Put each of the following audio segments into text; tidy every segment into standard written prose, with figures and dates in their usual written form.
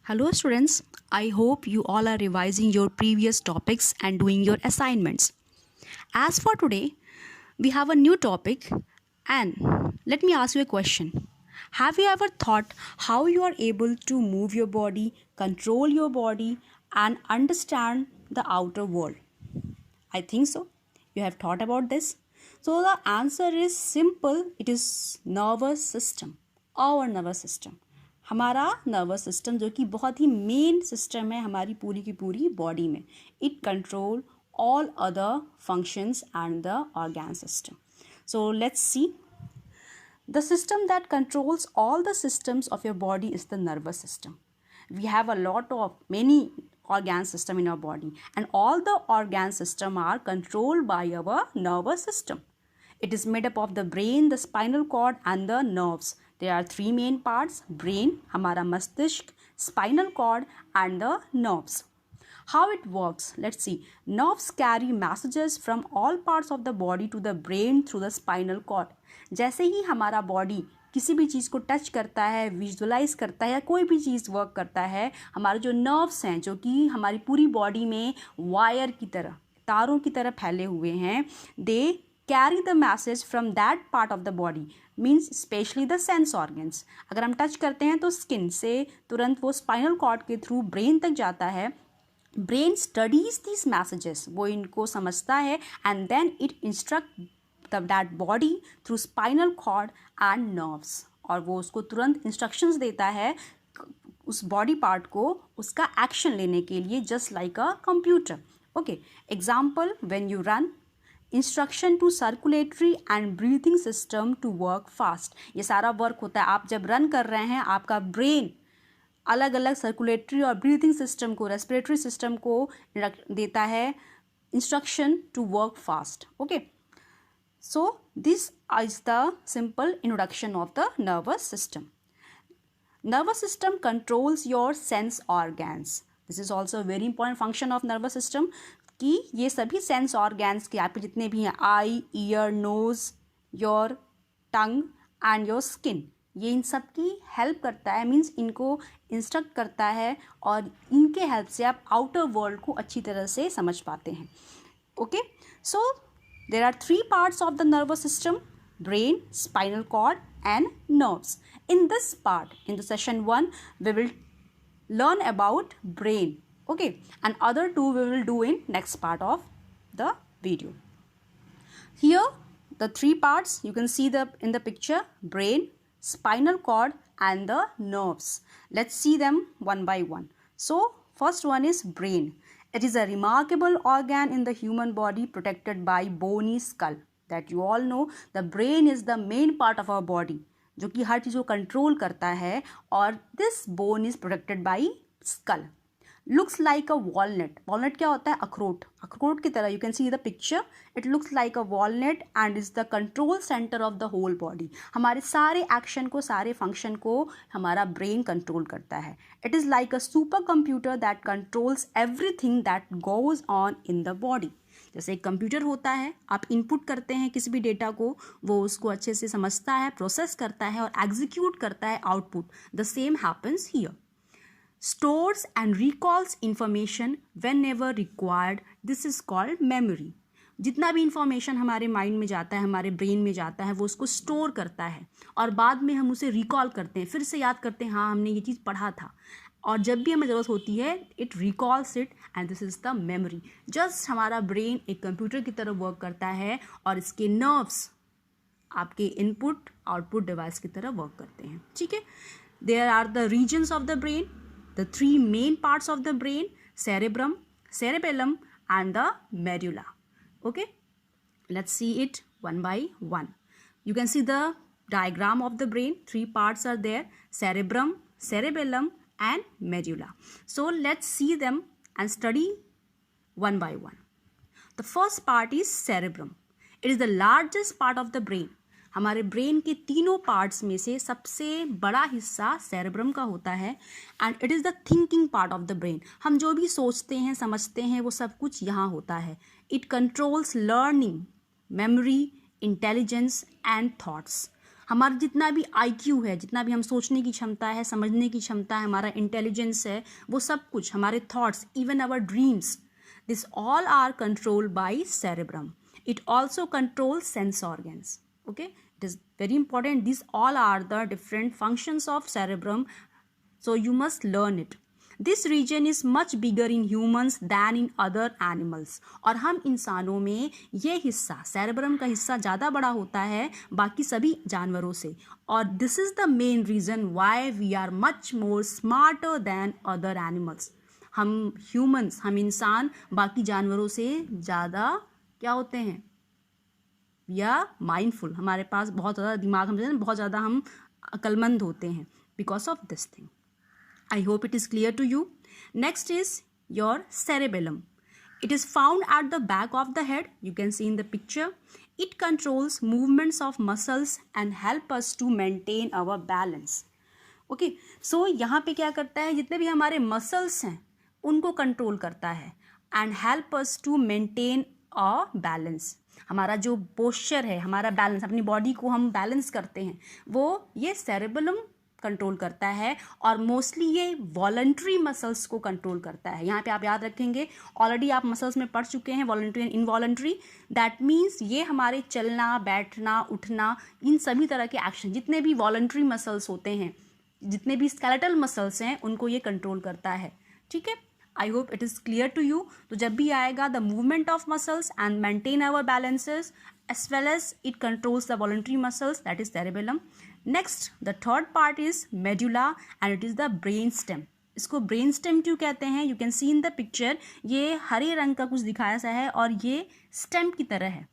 Hello students, I hope you all are revising your previous topics and doing your assignments. As for today, we have a new topic and let me ask you a question. Have you ever thought how you are able to move your body, control your body and understand the outer world? I think so. You have thought about this? So the answer is simple. It is nervous system. Our nervous system. हमारा nervous system जो कि बहुत ही main system है हमारी पूरी की पूरी body में. It control all other functions and the organ system. So let's see. The system that controls all the systems of your body is the nervous system. We have a lot of many organ system in our body and all the organ system are controlled by our nervous system. It is made up of the brain, the spinal cord and the nerves. There are three main parts: brain, हमारा मस्तिष्क, spinal cord and the nerves. How it works? Let's see. Nerves carry messages from all parts of the body to the brain through the spinal cord. जैसे ही हमारा body किसी भी चीज़ को touch करता है, visualise करता है या कोई भी चीज़ वर्क करता है, हमारे जो नर्व्स हैं जो कि हमारी पूरी बॉडी में वायर की तरह, तारों की तरह फैले हुए हैं, they carry the message from that part of the body, means specially the sense organs. अगर हम टच करते हैं तो स्किन से तुरंत वो स्पाइनल कॉर्ड के थ्रू ब्रेन तक जाता है. ब्रेन स्टडीज दिस मैसेजेस, वो इनको समझता है and then it instruct that body through spinal cord and nerves, और वो उसको तुरंत इंस्ट्रक्शंस देता है उस बॉडी पार्ट को उसका एक्शन लेने के लिए, just like a computer. Okay, example, when you run, instruction to circulatory and breathing system to work fast. ये सारा वर्क होता है आप जब रन कर रहे हैं, आपका ब्रेन अलग अलग सर्कुलेटरी और ब्रीथिंग सिस्टम को, रेस्पिरेटरी सिस्टम को देता है instruction to work fast. Okay, so this is the simple introduction of the nervous system. Nervous system controls your sense organs. This is also very important function of nervous system कि ये सभी sense organs के आपके जितने भी हैं, eye, ear, nose, your tongue and your skin, ये इन सब की हेल्प करता है, मीन्स इनको इंस्ट्रक्ट करता है और इनके हेल्प से आप आउटर वर्ल्ड को अच्छी तरह से समझ पाते हैं. Okay, so there are three parts of the nervous system: brain, spinal cord and nerves. In this part, in the session 1, we will learn about brain. Okay, and other two we will do in next part of the video. Here the three parts you can see in the picture: brain, spinal cord and the nerves. Let's see them one by one. So first one is brain. It is a remarkable organ in the human body protected by bony skull. That you all know, the brain is the main part of our body जो कि हर चीज़ को control करता है, और this bone is protected by skull. Looks like a walnut. Walnut क्या होता है? अखरोट. अखरोट की तरह. You can see the picture. It looks like a walnut and is the control centre of the whole body. हमारे सारे एक्शन को, सारे फंक्शन को हमारा ब्रेन कंट्रोल करता है. It is like a super computer that controls everything that goes on in the body. जैसे एक कंप्यूटर होता है, आप इनपुट करते हैं किसी भी डेटा को, वो उसको अच्छे से समझता है, प्रोसेस करता है और एग्जीक्यूट करता है output. The same happens here. Stores and recalls information when ever required. This is called memory. जितना भी इंफॉर्मेशन हमारे माइंड में जाता है, हमारे ब्रेन में जाता है, वो उसको स्टोर करता है और बाद में हम उसे रिकॉल करते हैं, फिर से याद करते हैं, हाँ हमने ये चीज़ पढ़ा था, और जब भी हमें ज़रूरत होती है it recalls it and this is the memory. Just हमारा ब्रेन एक कंप्यूटर की तरह वर्क करता है और इसके नर्व्स आपके इनपुट आउटपुट डिवाइस की तरह वर्क करते हैं. ठीक है. There are the regions of the brain, the three main parts of the brain: cerebrum, cerebellum and the medulla. Okay, let's see it one by one. You can see the diagram of the brain. Three parts are there: cerebrum, cerebellum and medulla. So let's see them and study one by one. The first part is cerebrum. It is the largest part of the brain. हमारे brain के तीनों parts में से सबसे बड़ा हिस्सा cerebrum का होता है and it is the thinking part of the brain. हम जो भी सोचते हैं, समझते हैं, वो सब कुछ यहाँ होता है. It controls learning, memory, intelligence and thoughts. हमारा जितना भी IQ है, जितना भी हम सोचने की क्षमता है, समझने की क्षमता है, हमारा इंटेलिजेंस है, वो सब कुछ, हमारे thoughts, even our dreams, this all are controlled by cerebrum. It also controls sense organs. Okay, it is very important. These all are the different functions of cerebrum, so you must learn it. This region is much bigger in humans than in other animals. और हम इंसानों में ये हिस्सा, cerebrum का हिस्सा ज़्यादा बड़ा होता है बाकी सभी जानवरों से. और this is the main reason why we are much more smarter than other animals. हम humans, हम इंसान बाकी जानवरों से ज़्यादा क्या होते हैं, या माइंडफुल, हमारे पास बहुत ज़्यादा दिमाग, हम बहुत ज़्यादा हम अक्लमंद होते हैं because of this thing. I hope it is clear to you. Next is your cerebellum. It is found at the back of the head. You can see in the picture. It controls movements of muscles and help us to maintain our balance. Okay, so यहाँ पे क्या करता है, जितने भी हमारे muscles हैं उनको कंट्रोल करता है and help us to maintain a balance. हमारा जो पोस्चर है, हमारा बैलेंस, अपनी बॉडी को हम बैलेंस करते हैं, वो ये सेरेबेलम कंट्रोल करता है. और मोस्टली ये वॉलंटरी मसल्स को कंट्रोल करता है. यहाँ पे आप याद रखेंगे, ऑलरेडी आप मसल्स में पढ़ चुके हैं, voluntary and involuntary. That means ये हमारे चलना, बैठना, उठना, इन सभी तरह के एक्शन, जितने भी वॉलंटरी मसल्स होते हैं, जितने भी स्केलेटल मसल्स हैं, उनको ये कंट्रोल करता है. ठीक है, I hope it is clear to you. तो जब भी आएगा the movement of muscles and maintain our balances as well as it controls the voluntary muscles, that is cerebellum. Next, the third part is medulla and it is the brain stem. इसको brain stem क्यों कहते हैं? You can C in the picture, ये हरे रंग का कुछ दिखाया सा है और ये स्टेम की तरह है.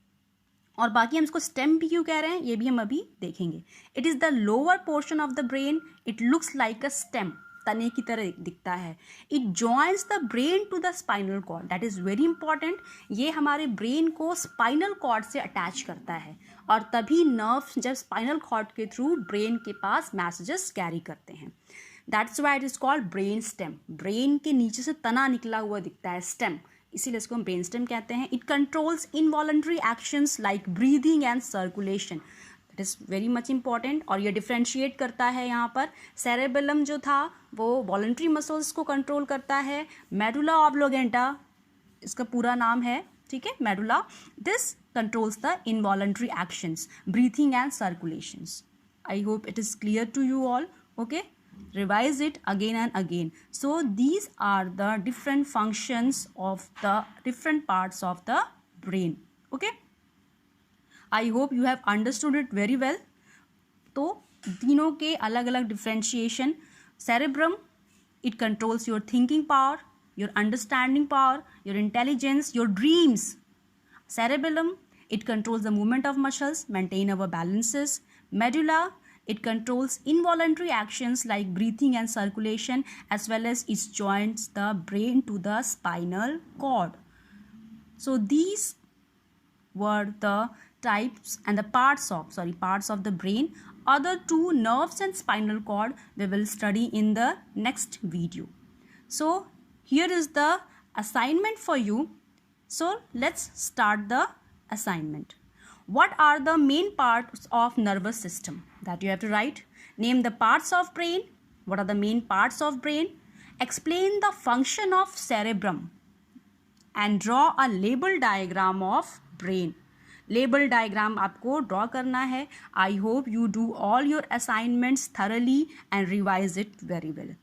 और बाकी हम इसको स्टेम भी क्यों कह रहे हैं, ये भी हम अभी देखेंगे. It is the lower portion of the brain. It looks like a stem, तने की तरह दिखता है. It joins the brain to the spinal cord. That is very important. ये हमारे ब्रेन को स्पाइनल कॉर्ड से अटैच करता है और तभी नर्व्स जब स्पाइनल कॉर्ड के थ्रू ब्रेन के पास मैसेजेस कैरी करते हैं. That's why it is called brain stem. Brain के नीचे से तना निकला हुआ दिखता है, स्टेम, इसीलिए इसको हम ब्रेन स्टेम कहते हैं. It controls involuntary actions like breathing and circulation. It is very much important. और ये डिफ्रेंशिएट करता है यहाँ पर. सेरेबेलम जो था वो वॉलंटरी मसल्स को कंट्रोल करता है. मेडुला ऑब्लोगेंटा इसका पूरा नाम है, ठीक है, medulla. This controls the involuntary actions, breathing and circulations. I hope it is clear to you all. Okay, revise it again and again. So these are the different functions of the different parts of the brain. Okay, I hope you have understood it very well. तो तीनों के अलग अलग differentiation. cerebrum, it controls your thinking power, your understanding power, your intelligence, your dreams. Cerebellum, it controls the movement of muscles, maintain our balances. Medulla, it controls involuntary actions like breathing and circulation, as well as it joins the brain to the spinal cord. So these were the types and the parts of the brain. Other two, nerves and spinal cord, we will study in the next video. So here is the assignment for you. So let's start the assignment. What are the main parts of nervous system? That you have to write. Name the parts of brain. What are the main parts of brain? Explain the function of cerebrum. And draw a label diagram of brain. Label diagram आपको draw करना है. I hope you do all your assignments thoroughly and revise it very well.